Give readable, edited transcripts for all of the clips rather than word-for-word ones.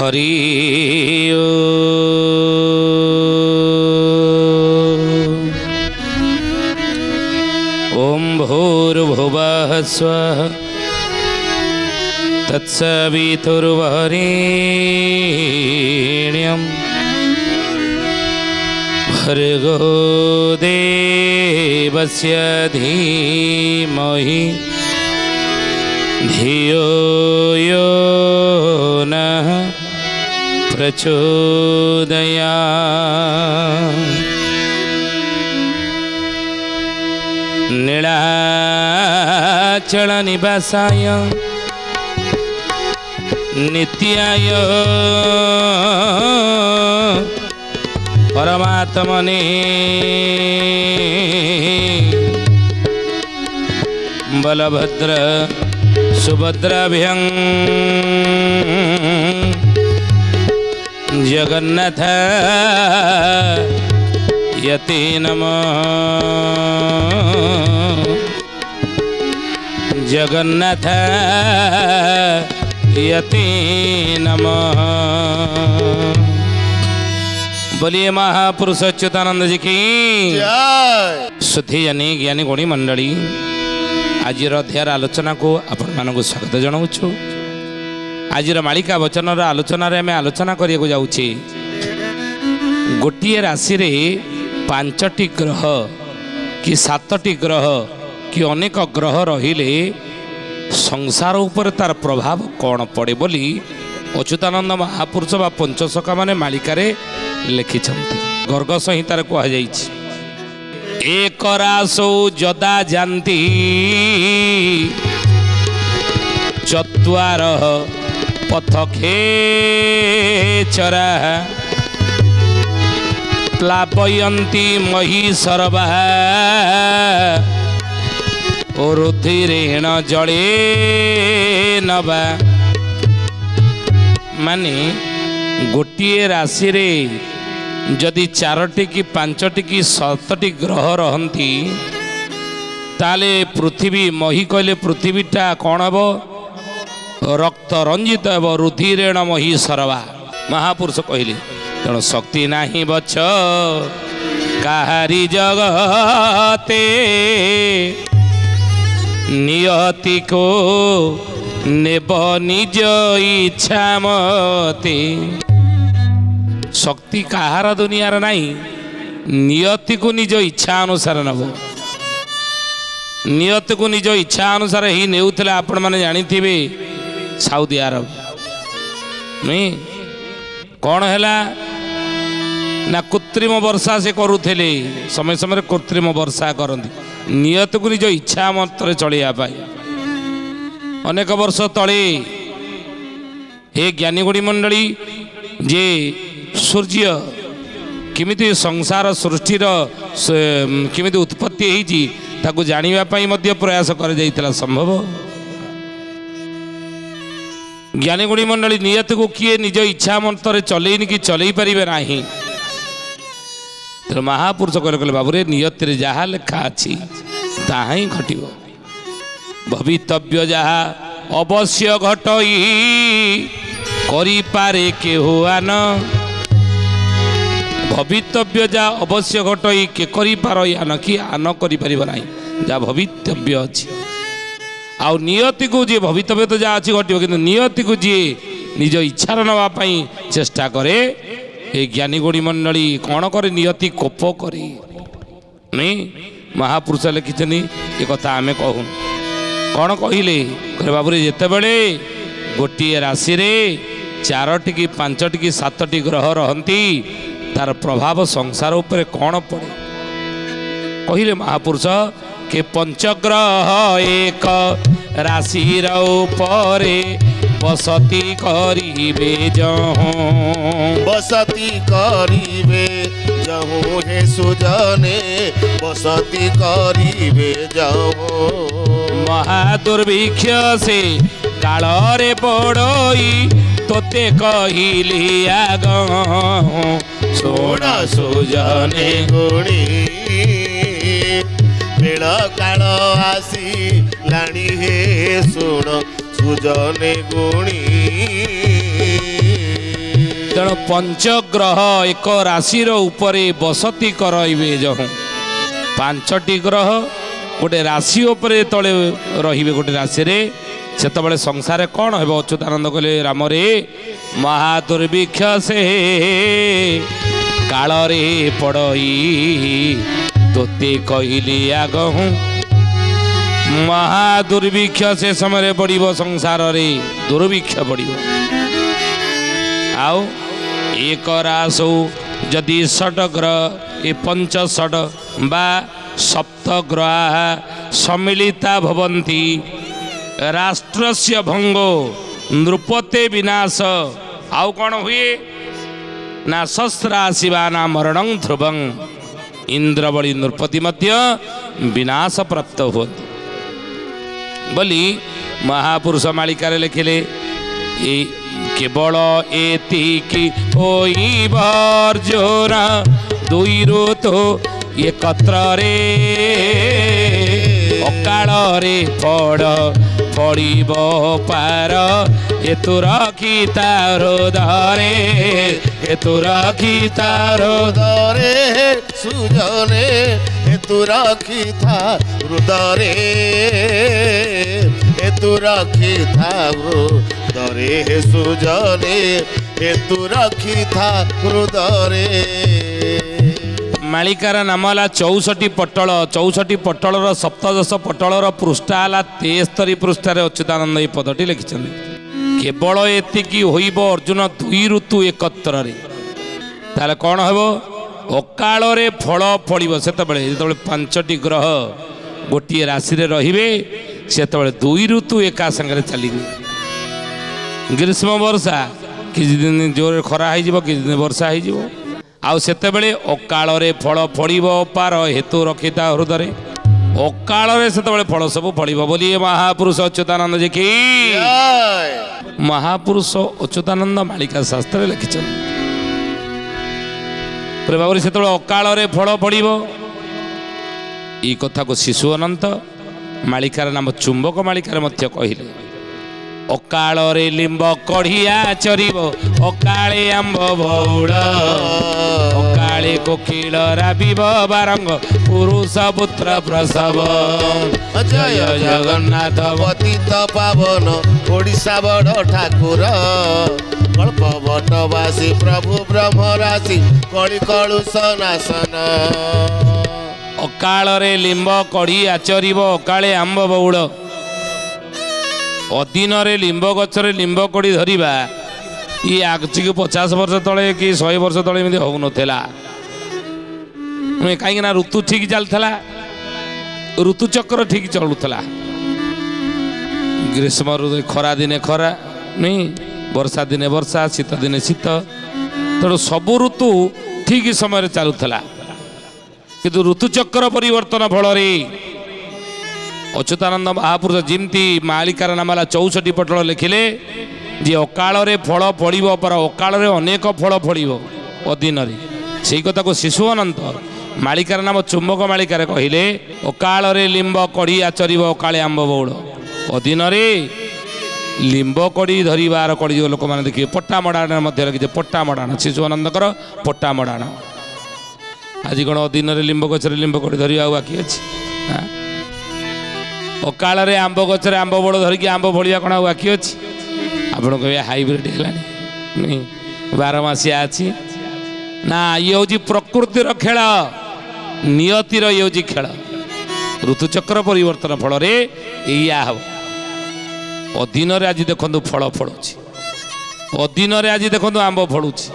हरि ओम भूर्भुवः स्वः तत्सवितुर्वरेण्यं भर्गो देवस्य धीमहि धियो यो नः प्रचोदयात्। नीलाचल निवासाय नित्याय परमात्मने बलभद्र सुभद्राभ्यं जगन्नाथ यते नमः। जगन्नाथ यते नमः। बोलिए महापुरुष अच्युतानंद जी की सुधी यानी ज्ञानी गुणी मंडली आज अध्याय आलोचना को आपण मानक स्वागत जनाऊँ। आज मालिका वचन आलोचन आम आलोचना करने जाऊे गोटे राशि रे 5टी ग्रह कि 7टी ग्रह कि अनेक ग्रह रहिले संसार उपर तार प्रभाव कौन पड़े बोली अच्युतानंद महापुरुष बा पंचसखा माने मालिकारे लिखिछन्ति। गर्ग संहितार कहुई एक रासौ जदा जानती चत्वार पथखे चरा प्लावयन्ति मही सरवा रुधिरेण जले नवा। माने गोटिए राशि रे जदि 4टी कि 5टी कि 7टी ग्रह रहती ताले पृथ्वी मही कहले पृथ्वीटा कौन हम रक्त रंजित हेब रुधिरेण मही सरवा। महापुरुष कहले तेणु शक्ति नाही बछ काहारी जगते नियति को नेब निज इच्छा मते। शक्ति कहार दुनियार नहीं नियति को निज इच्छा अनुसार नब। नियति को निज इच्छा अनुसार ही नेउथिला आपण माने जानिथिबे साउदी अरब नहीं कौन हैला ना कृत्रिम वर्षा से करुले समय समय कृत्रिम वर्षा करती नियत को निज इच्छा मत चलिया पाए। अनेक वर्ष तले हे ज्ञानी गुणी मंडली जे सूर्य किमिति संसार सृष्टिर किमिति उत्पत्ति होती ताकू जानिबा पई मध्य प्रयास कर जाइतला संभव। ज्ञानी गुणी मंडली नियत को किए निज इच्छा मंत्र चलैनि कि चलई पारिबे नाही। तो महापुरुष कहले बाबूरे नियत रे जहा लेखा अछि ताहा ही घटिबो। भवितव्य जहा अवश्य घटई करि पारे के हुआन। भवितव्य जा अवश्य घटई के करि पारो यान कि आन करि परिबो नाही जा भवितव्य अछि। आउ नियति को जी भवितव्य तो जहाँ अच्छी घटो कि नियति को जी निज इच्छार नापी चेष्टा करे ये ज्ञानी गुणी मंडली कौन करे नियति कोप करे नहीं। महापुरुष लिखिं ये कथा आम कहूँ कौन कहले बाबू जिते बड़े गोटे राशि रे 4टी कि 5टी कि 7टी ग्रह रहती तार प्रभाव संसार उपरे कौन पड़े कहले महापुरुष के पंचग्रह एक राशि उपरे बसती करिबे जहूँ। बसती करिबे जहूँ हे सुजने बसती करिबे जहूँ। महादुर्भिक्ष से कालरे पड़ई तोते कहली आगहूँ सोण सुजने गुणी बेल काल आसी लाणी हे सुण सुजने गुणी। ତେଣୁ ପଞ୍ଚଗ୍ରହ ଏକ ରାଶିର ଉପରେ ବସତି କରାଇବେ ଯହୁଁ ପାଞ୍ଚଟି ଗ୍ରହ ଗୋଟେ ରାଶି ଉପରେ ତଳେ ରହିବେ ଗୋଟେ ରାଶିରେ ସେତେବେଳେ ସଂସାରରେ କ'ଣ ହେବ? ଅଚ୍ୟୁତାନନ୍ଦ କହିଲେ ରାମରେ ମହାଦୁର୍ଭିକ୍ଷ ସେ କାଳରେ ପଡ଼ଇ ତୋତେ କହିଲି ଆଗହୁଁ ମହାଦୁର୍ଭିକ୍ଷ ସେ ସମୟରେ ପଡ଼ିବ ସଂସାରରେ ଦୁର୍ଭିକ୍ଷ ପଡ଼ିବ। ଆଉ ଏକ ରାଶौ ଯଦି ଷଡ଼ଗ୍ରହ ଏ ପଞ୍ଚଷଡ଼ ବା ସପ୍ତଗ୍ରହ ସମ୍ମିଳିତା ଭବନ୍ତି ରାଷ୍ଟ୍ରସ୍ୟ ଭଙ୍ଗୋ ନୃପତେ ବିନାଶ। ଆଉ କ'ଣ ହୁଏ ନା ଶସ୍ତ୍ରାଶିବା ନା ମରଣଂ ଧ୍ରୁବଂ ଇନ୍ଦ୍ରବଳି ନୃପତି ମଧ୍ୟ ବିନାଶ ପ୍ରାପ୍ତ ହୁଅନ୍ତି ବୋଲି ମହାପୁରୁଷ ମାଳିକାରେ ଲେଖିଲେ। ଏ କେବଳ ଏତିକି ହୋଇବ ଅର୍ଜୁନ ଦୁଇ ଋତୁ ଏକତ୍ରରେ ଅକାଳରେ ପଡ଼ିବ ପାର ଏତୁ ରଖିତା ହୃଦୟରେ ଏତୁ ରଖିତା ହୃଦୟରେ ସୁଜନେ ହେତୁ ରଖିଥା ହୃଦୟରେ ହେତୁ ରଖିଥା ହୃଦୟରେ ସୁଜନେ ହେତୁ ରଖିଥା ହୃଦୟରେ। ମାଳିକାର ନାମ ହେଲା 64 ପଟଳ। 64 ପଟଳର ସପ୍ତଦଶ ପଟଳର ପୃଷ୍ଠା ହେଲା 73 ପୃଷ୍ଠାରେ ଅଚ୍ୟୁତାନନ୍ଦ ଏହି ପଦଟି ଲେଖିଛନ୍ତି। କେବଳ ଏତିକି ହୋଇବ ଅର୍ଜୁନ ଦୁଇ ଋତୁ ଏକତ୍ରରେ। ତାହେଲେ କ'ଣ ହେବ? ଅକାଳରେ ଫଳ ଫଳିବ। ସେତେବେଳେ ଯେତେବେଳେ ପାଞ୍ଚଟି ଗ୍ରହ ଗୋଟିଏ ରାଶିରେ ରହିବେ ସେତେବେଳେ ଦୁଇ ଋତୁ ଏକା ସାଙ୍ଗରେ ଚାଲିବେ। ଗ୍ରୀଷ୍ମ ବର୍ଷା କିଛି ଦିନ ଜୋରରେ ଖରା ହେଇଯିବ, କିଛି ଦିନ ବର୍ଷା ହେଇଯିବ। ଆଉ ସେତେବେଳେ ଅକାଳରେ ଫଳ ଫଳିବ ପାର ହେତୁ ରଖିତା ହୃଦୟରେ ଅକାଳରେ ସେତେବେଳେ ଫଳ ସବୁ ଫଳିବ ବୋଲି ମହାପୁରୁଷ ଅଚ୍ୟୁତାନନ୍ଦ ଯେ କି ମହାପୁରୁଷ ଅଚ୍ୟୁତାନନ୍ଦ ମାଳିକା ଶାସ୍ତ୍ରରେ ଲେଖିଛନ୍ତି। ଭାବରେ ସେତେବେଳେ ଅକାଳରେ ଫଳ ଫଳିବ। ଏଇ କଥାକୁ ଶିଶୁ ଅନନ୍ତ ମାଳିକାର ନାମ ଚୁମ୍ବକ ମାଳିକାରେ ମଧ୍ୟ କହିଲେ। ଅକାଳରେ ଲିମ୍ବ କଢ଼ିଆ ଚରିବ ଅକାଳେ ଆମ୍ବ ବଉଳ ଅକାଳେ କୋକିଳ ରାବିବ ବାରଙ୍ଗ ପୁରୁଷ ପୁତ୍ର ପ୍ରସବ। ଜୟ ଜଗନ୍ନାଥ ପତିତ ପାବନ ଓଡ଼ିଶା ବଡ଼ ଠାକୁର କଳ୍ପ ବଟବାସୀ ପ୍ରଭୁ ବ୍ରହ୍ମ ରାଶି କଳି କଳୁଷ ନାଶନ। ଅକାଳରେ ଲିମ୍ବ କଢ଼ି ଆଚରିବ ଅକାଳେ ଆମ୍ବ ବଉଳ। ଅଦିନରେ ଲିମ୍ବ ଗଛରେ ଲିମ୍ବ କଢ଼ି ଧରିବା ଇଏ ଆଜିକୁ 50 ବର୍ଷ ତଳେ କି 100 ବର୍ଷ ତଳେ ଏମିତି ହେଉନଥିଲା। କାହିଁକି ନା ଋତୁ ଠିକ୍ ଚାଲିଥିଲା, ଋତୁଚକ୍ର ଠିକ୍ ଚଳୁଥିଲା। ଗ୍ରୀଷ୍ମ ଖରା ଦିନେ ଖରା ନୁହେଁ, ବର୍ଷା ଦିନେ ବର୍ଷା, ଶୀତ ଦିନେ ଶୀତ। ତେଣୁ ସବୁ ଋତୁ ଠିକ୍ ସମୟରେ ଚାଲୁଥିଲା। କିନ୍ତୁ ଋତୁଚକ୍ର ପରିବର୍ତ୍ତନ ଫଳରେ ଅଚ୍ୟୁତାନନ୍ଦ ମହାପୁରୁଷ ଯେମିତି ମାଳିକାର ନାମ ହେଲା 64 ପଟଳ ଲେଖିଲେ ଯେ ଅକାଳରେ ଫଳ ଫଳିବ ପର ଅକାଳରେ ଅନେକ ଫଳ ଫଳିବ ଅଦିନରେ। ସେଇ କଥାକୁ ଶିଶୁ ଅନନ୍ତ ମାଳିକାର ନାମ ଚୁମ୍ବକ ମାଳିକାରେ କହିଲେ ଅକାଳରେ ଲିମ୍ବ କଢ଼ି ଆଚରିବ ଅକାଳେ ଆମ୍ବ ବଉଳ। ଅଦିନରେ ଲିମ୍ବ କଢ଼ି ଧରିବାର କଢ଼ି ଲୋକମାନେ ଦେଖିବେ। ପଟ୍ଟା ମଡ଼ାଣ ମଧ୍ୟ ଲେଖିছে ପଟ୍ଟା ମଡ଼ାଣ ଶିଶୁ ଅନନ୍ତଙ୍କର ପଟ୍ଟା ମଡ଼ାଣ। ଆଜି କ'ଣ ଅଦିନରେ ଲିମ୍ବ ଗଛରେ ଲିମ୍ବ କଢ଼ି ଧରିବା ଆଉ ବାକି ଅଛି? ଅକାଳରେ ଆମ୍ବ ଗଛରେ ଆମ୍ବ ବଉଳ ଧରିକି ଆମ୍ବ ଫଳିବା କ'ଣ ଆଉ ବାକି ଅଛି? ଆପଣ କହିବେ ହାଇବ୍ରିଡ୍ ହେଲାଣି, ବାରମାସିଆ ଅଛି ନା। ଇଏ ହେଉଛି ପ୍ରକୃତିର ଖେଳ, ନିୟତିର ଇଏ ହେଉଛି ଖେଳ। ଋତୁଚକ୍ର ପରିବର୍ତ୍ତନ ଫଳରେ ଏଇଆ ହେବ। ଅଦିନରେ ଆଜି ଦେଖନ୍ତୁ ଫଳ ଫଳୁଛି, ଅଦିନରେ ଆଜି ଦେଖନ୍ତୁ ଆମ୍ବ ଫଳୁଛି,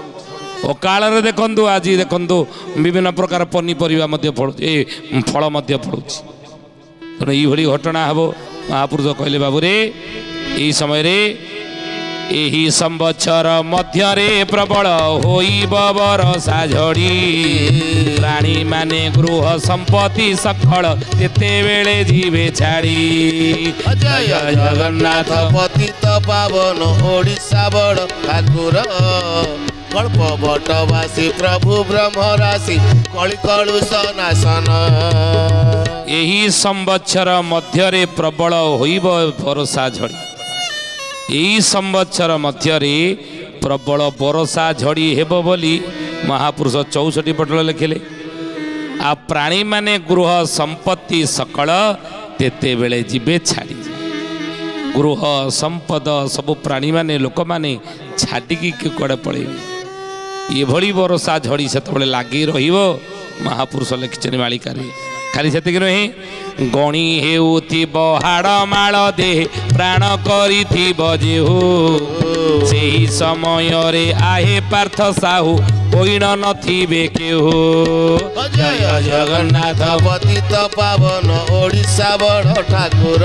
ଅକାଳରେ ଦେଖନ୍ତୁ ଆଜି ଦେଖନ୍ତୁ ବିଭିନ୍ନ ପ୍ରକାର ପନିପରିବା ମଧ୍ୟ ଫଳୁଛି, ଏ ଫଳ ମଧ୍ୟ ଫଳୁଛି। ତେଣୁ ଏଇଭଳି ଘଟଣା ହେବ। ମହାପୁରୁଷ କହିଲେ ବାବୁରେ ଏଇ ସମୟରେ ଏହି ସମ୍ବତ୍ସର ମଧ୍ୟରେ ପ୍ରବଳ ହୋଇବ ବର୍ଷା ଝଡ଼ି ପ୍ରାଣୀମାନେ ଗୃହ ସମ୍ପତ୍ତି ସକଳ କେତେବେଳେ ଯିବେ ଛାଡ଼ି। ଜୟ ଜଗନ୍ନାଥ ପତିତ ପାବନ ଓଡ଼ିଶା ବଡ଼ ଠାକୁର କଳ୍ପ ବଟବାସୀ ପ୍ରଭୁ ବ୍ରହ୍ମ ରାଶି କଳି କଳୁଷ ନାଶନ। ଏହି ସମ୍ବତ୍ସର ମଧ୍ୟରେ ପ୍ରବଳ ହୋଇବ ବର୍ଷା ଝଡ଼ି। ଏହି ସମ୍ବତ୍ସର ମଧ୍ୟରେ प्रबल बरसा झड़ी हेब बोली महापुरुष 64 पटल लिखिले। आ प्राणी माने गृह संपत्ति सकल तेते बेले जीवे छाड़ी गृह संपद सब प्राणी माने लोक माने छाड़ी कड़े पड़े ये भली बरसा झड़ी से लगी रहिबो महापुरुष लिखिछन मालिकार। खाली से नुहे गणी हेउथिब हाड़ माल दे प्राण करिथिब जेहु सेही समय रे आहे पार्थ साहू होइण नथिबे केहू। जय जगन्नाथ पतित पावन ओडिशा बड़ ठाकुर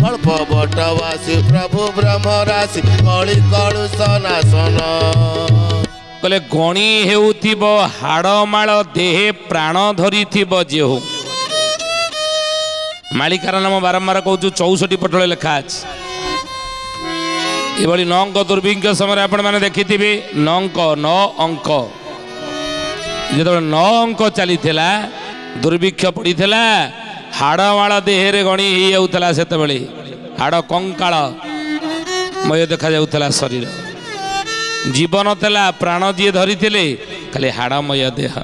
कल्प बटवासी प्रभु ब्रह्म राशि कଳି कलुष नाशन। कहले गणी हेउथिब हाड़ माल देहे प्राण धरिथिब जेहू मालिकार नाम बारंबार कहूँ 64 पटल लिखा अच्छे। ये नौंक दुर्भिक्ष समय आपण मैंने देखि नौंक 9 अंक जो 9 अंक चली दुर्भिक्ष पड़ी हाड़माड़ देहरे गणी हो जाता से हाड़ कंकाल मय देखा जाऊला शरीर जीवन था प्राण जी धरी खाली हाड़मय देह।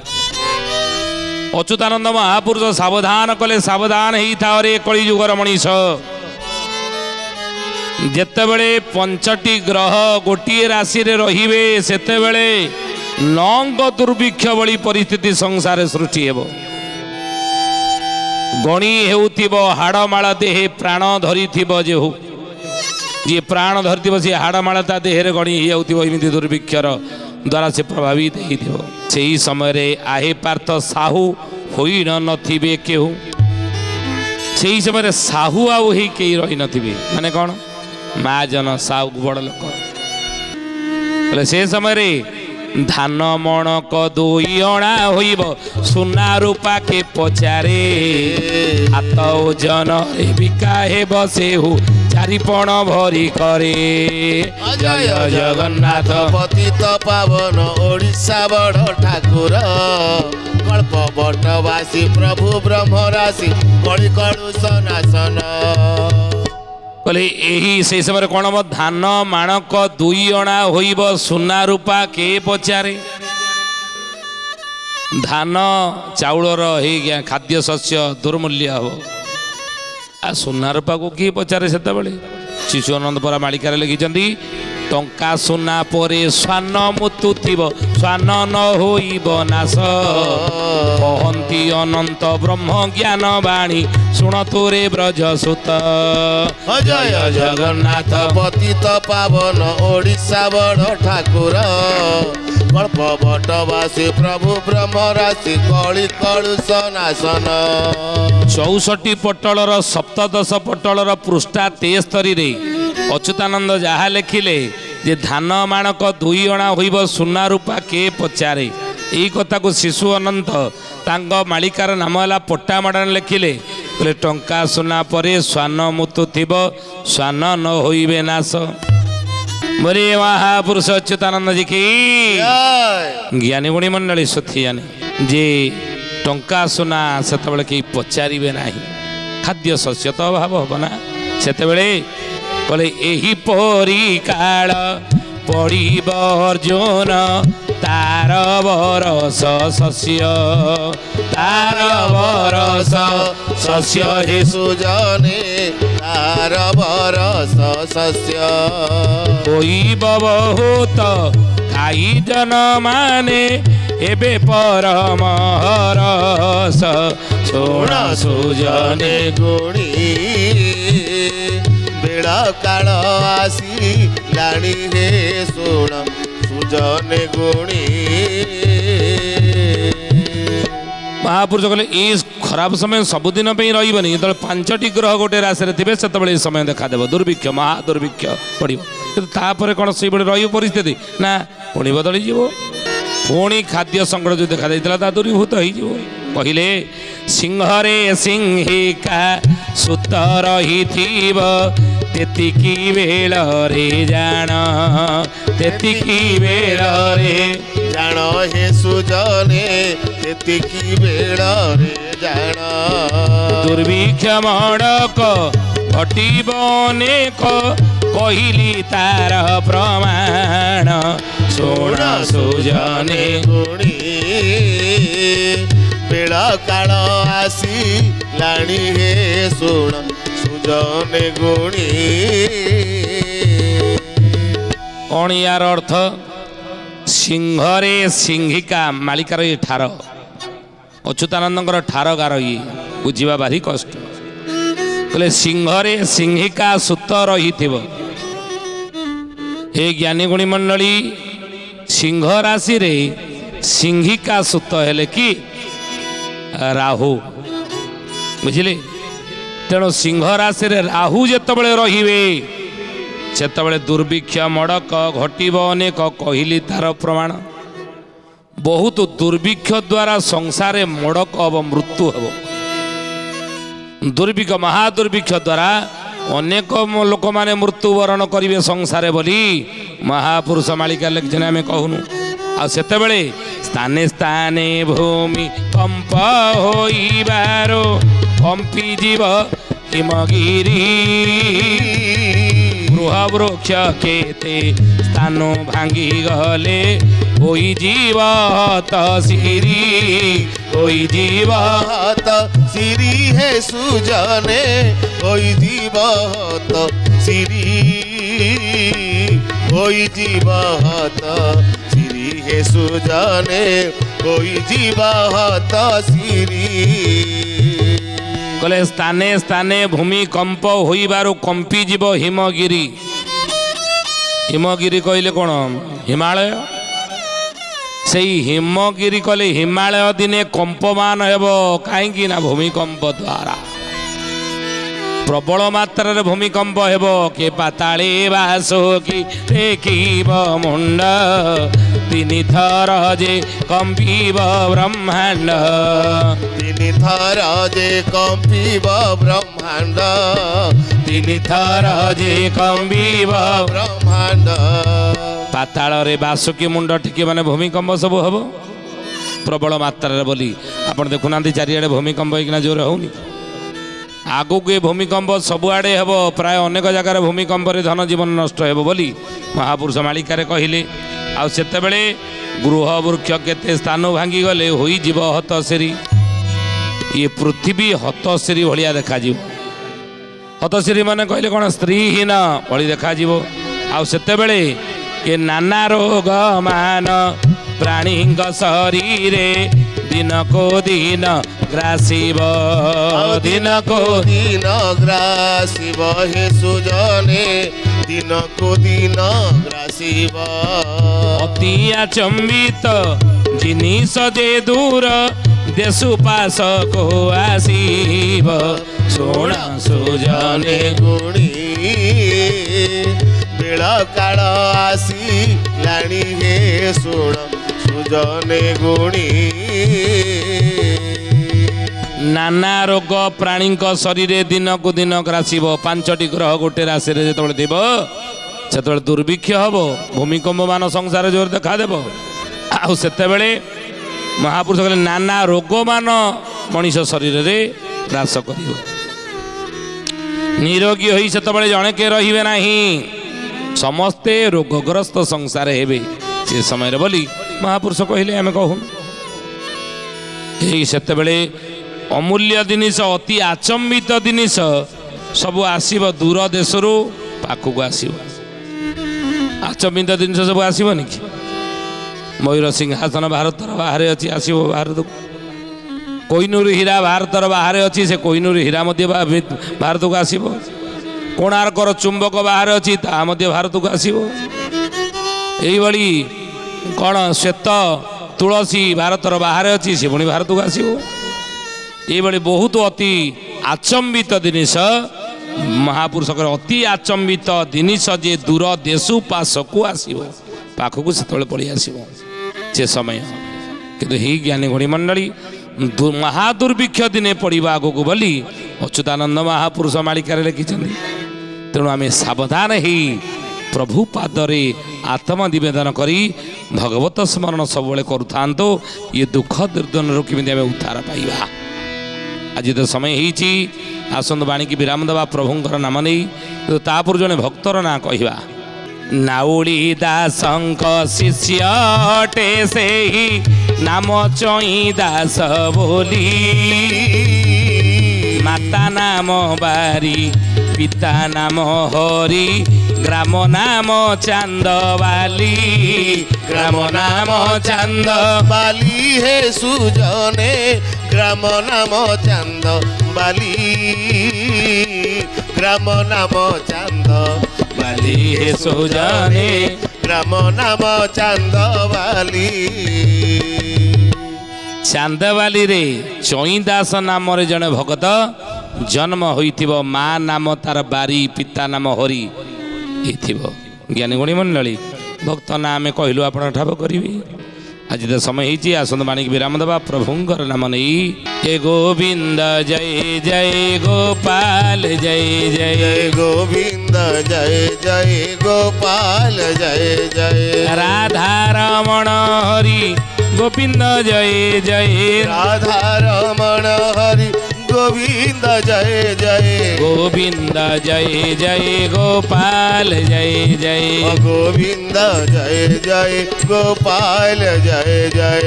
अच्युतानंद महापुरुष सावधान कले सावधान ही था रे कलिजुगर मनीष जेतेबेले 5टी ग्रह गोटे राशि रे रहिबे सेतेबेले नौंग दुर्भिक्ष भली परिस्थिति संसार सृष्टि हेबो। गणी हेउथिबो हाड़माळ देहे प्राण धरिथिबो जेहू जी प्राण धरिथिबो से हाड़माळ ता देहरे गणी हेउथिबो एमिति दुर्भिक्षर द्वारा से प्रभावित हेइथिबो। सेही समय रे आहे पार्थ साहू होई नथिबे केहू सेही समय रे साहू आउ हे केही रहि नथिबे माने कोन महाजन साहू बड़ लोक बोले से समय रे धान मणक 2 अणा होइब सुना रूपा के पचारे हाथ ओजन रे बिका हेब सेहू 4 पण भरी करे। जय जगन्नाथ पतित पावन ओडिशा बड़ ठाकुर कल्प बटवासी प्रभु ब्रह्म राशि कଳି कलुष नाशन। कहले यही से समय कौन हम धान माणक 2 अणा होइब सुना रूपा के पचारे धान चाउलर हो खाद्य शस्य दुर्मूल्य हम आ सुना रूपा को किए पचारे से शिशु आनंद परा मालिकार लिखिं टंका सुना परे स्वान मुतु थिब स्वान न होइब नाश कहंती अनंत ब्रह्म ज्ञान बाणी शुण तोरे ब्रज सुत। जय जगन्नाथ पतित पावन ओडिशा बड़ ठाकुर कल्प बटवासी प्रभु ब्रह्म राशि कଳି कलुष नाशन। 64 पटलर 17 पटलर पृष्ठा 73 रे अच्युतानंद जहा लिखिले जे धान माणक 2 अणा होइब सुना रूपा के पचारे यही कथा को शिशु अनंत तांग मालिकार नाम है पट्टा माड़ान लिखिले बोले टंका सुना परे स्वान मुतु थिब स्वान न होइबे नाश। बोले महापुरुष अच्युतानंद जी की ज्ञानी गुणी मंडली सुथी जाने जे टंका सुना से कहीं पचारे ना खाद्य शस्य तो अभाव हम ना से बोले यही परी काल पड़ब अर्जुन तार बरस शस्य तार बरस शस्य हे सुजने तार बरस शस्य होइब बहुत खाई जन माने एबे परम हरस शुण सुजने गुणी बेड़ा काल आसी लाणी हे शुण सुजने गुणी। महापुरुष कहले ये खराब समय सबुदिन रही जो 5टी ग्रह गोटे राशि थे से समय देखादेव दुर्भिक्ष महादुर्भिक्ष पड़ो कि कौन से रही परिस्थिति ना पुणी बदली जीव पुणी खाद्य संकट जो देखा जाता दूरीभूत हो कहले सिंहरे सिंहिका सुत रही तेतिकी बेल रे जान तेतिकी बेल रे जान हे सुजने तेतिकी बेल रे जान दुर्भिक्ष मणक घटिब अनेक कहिली तार प्रमाण शुण सुजने गुणी बेल काल आसिलाणी हे शुण सुजने गुणी कौन यार अर्थ सिंहरे सिंहिका मालिकार ये ठार अच्युतानंद ठार गार ये बुझा भारी कष्ट कहले सिंहरे सिंहिका सुत रही हे ज्ञानी गुणी मंडली सिंह राशि रे सिंहिका सुत हेले कि राहु बुझिले तेणु सिंह राशि रे राहु जेतबेले रहिबे सेतबेले दुर्भिक्ष मड़क घटिब अनेक कहिली तार प्रमाण बहुत दुर्भिक्ष द्वारा संसार मड़क अब मृत्यु हब दुर्भिक्ष महादुर्भिक्ष द्वारा अनेक लोक माने मृत्युवरण करेंगे संसार बोली महापुरुष मालिका लिखिछन आम कहूनु आतेबले स्थाने स्थाने भूमि कंप होइबारो कंपी जीव हिमगिरी गृह वृक्ष केते स्थान भांगी गले होई जीव तसिरी होई जीव सिरी हे सुजने होई जीव सिरी होई जीव सिरी हे सुजने होई जीव सिरी कले स्थाने स्थाने भूमिकंप होइबारु कंपी जीव हिमगिरी हिमगिरी कहले कौन हिमालय से हिमगिरी कले हिमालय दिने कंपमान हेब कहीं ना भूमिकंप द्वारा प्रबल मात्रा भूमिकंप हेब के पाताले बासो कि देखिब मुंड तीन थर जे कंपीब ब्रह्मांड तीन थर जे कंपीब ब्रह्मांड तीन थर जे कंपीब ब्रह्मांड पाताल रे बासुकी मुंड टिके माने भूमिकंप सब हम प्रबल मात्रा बोली आप देखुना चारिड़े भूमिकंप होना जोर होनी आगु के भूमिकंप सबुआड़े हे प्राय अनेक जगार भूमिकंप धन जीवन नष्ट हो बोली महापुरुष मालिकार कहले आतेबले गृह वृक्ष केते स्थान भांगी गले होई जीव हतश्री ये पृथ्वी हतश्री भाया देखा हतश्री माने कहले कौन स्त्रीहीन भली देखा आतेबले के नाना रोग मान प्राणी शरीर दिन को दिन ग्रासिब दिन को दिन ग्रासिब हे सुजने दिन को दिन ग्रासिब अति अचंबित जिनिस जे दूर देशु पास को आसीब शुण सुजने गुणी बेल काल आसिलाणी हे शुण सुजने गुणी नाना रोग प्राणी शरीर दिन को दिन ग्रासिब पांचटी ग्रह गोटे राशि जो थी से दुर्भिक्ष हम भूमिकंप मान संसार जोर देखा देव आतेबले महापुरुष कहले नाना रोग मान मनीष शरीर रे ग्रास कर निरोगी होई से जड़े के रहिबे नहीं समस्ते रोगग्रस्त संसार हेबे से समय बोली महापुरुष कहले आम कहूँ सेतेबले अमूल्य जिनिस अति आचंबित जिनिस सब आसीब दूर देश पाखक आसीब आचंबित जिनिस सब आसबनि कि मयूर सिंहासन भारतर बाहर अच्छी आसब भारत कोहिनूर हीरा भारतर बाहर अच्छी से कोहिनूर हीरा भारत को आसब कोणार्कर चुंबक बाहर अच्छी ता भारत को आसब यही कौन श्वेत तुलसी भारतर बाहर अच्छी से पुणी भारत को आसब ये बहुत अति आचंबित जिनिस महापुरुष अति आचंबित जिनिस जे दूर देशु पासकू आसब पाखक से पलि आसब से समय किंतु ही ज्ञानी घड़ी मंडली महादुर्भिक्ष दिने पड़ा आग को बोली अच्युतानंद महापुरुष मालिकार लिखिं तेणु आम सावधान ही प्रभु पादरे आत्मा निवेदन करी भगवत स्मरण सब करूँ ये दुख दुर्दन केमी आम उद्धार पाइबा आज तो समय होती आसंत बाणी की विराम देवा प्रभुंर नाम नहीं तो तापर जड़े भक्तर ना कहवा नाउली दासंक शिष्य अटे से ही नाम चई दास बोली माता नाम बारी पिता नाम हरि ग्राम नाम चांदवाली ग्राम नाम बाली हे सुजने ग्राम नाम चांद बाली ग्राम नाम चांद बाली हे सुजने ग्राम नाम चांद बाली चांदवाली रे चई दास नाम रे जने भगत जन्म होइथिबो माँ नाम तार बारी पिता नाम हरि हेथिबो ज्ञानी गुणी मंडली भक्त ना आम कहलु आपण ठाब करी आज तो समय होती आसंत बाणी विराम देवा प्रभुंर नाम नहीं जय गोविंद जय जय गोपाल जय जय गोविंद जय जय गोपाल जय जय राधा रमण हरि गोविंद जय जय राधा रमण हरि गोविंद जय जय गोविंद जय जय गोपाल जय जय गोविंद जय जय गोपाल जय जय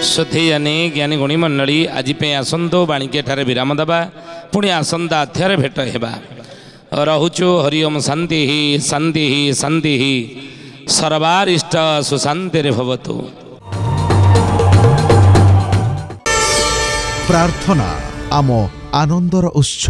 श्रोतेयने ज्ञानी गुणी मंडली आज आसंतो बाणिके ठारे विराम देवा पुणी आसंता अध्याय भेट हेबा रहुचु हरिओम शांति शांति शांति सर्वारिष्ट सुशांति भवतु। प्रार्थना आम आनंदर उत्स।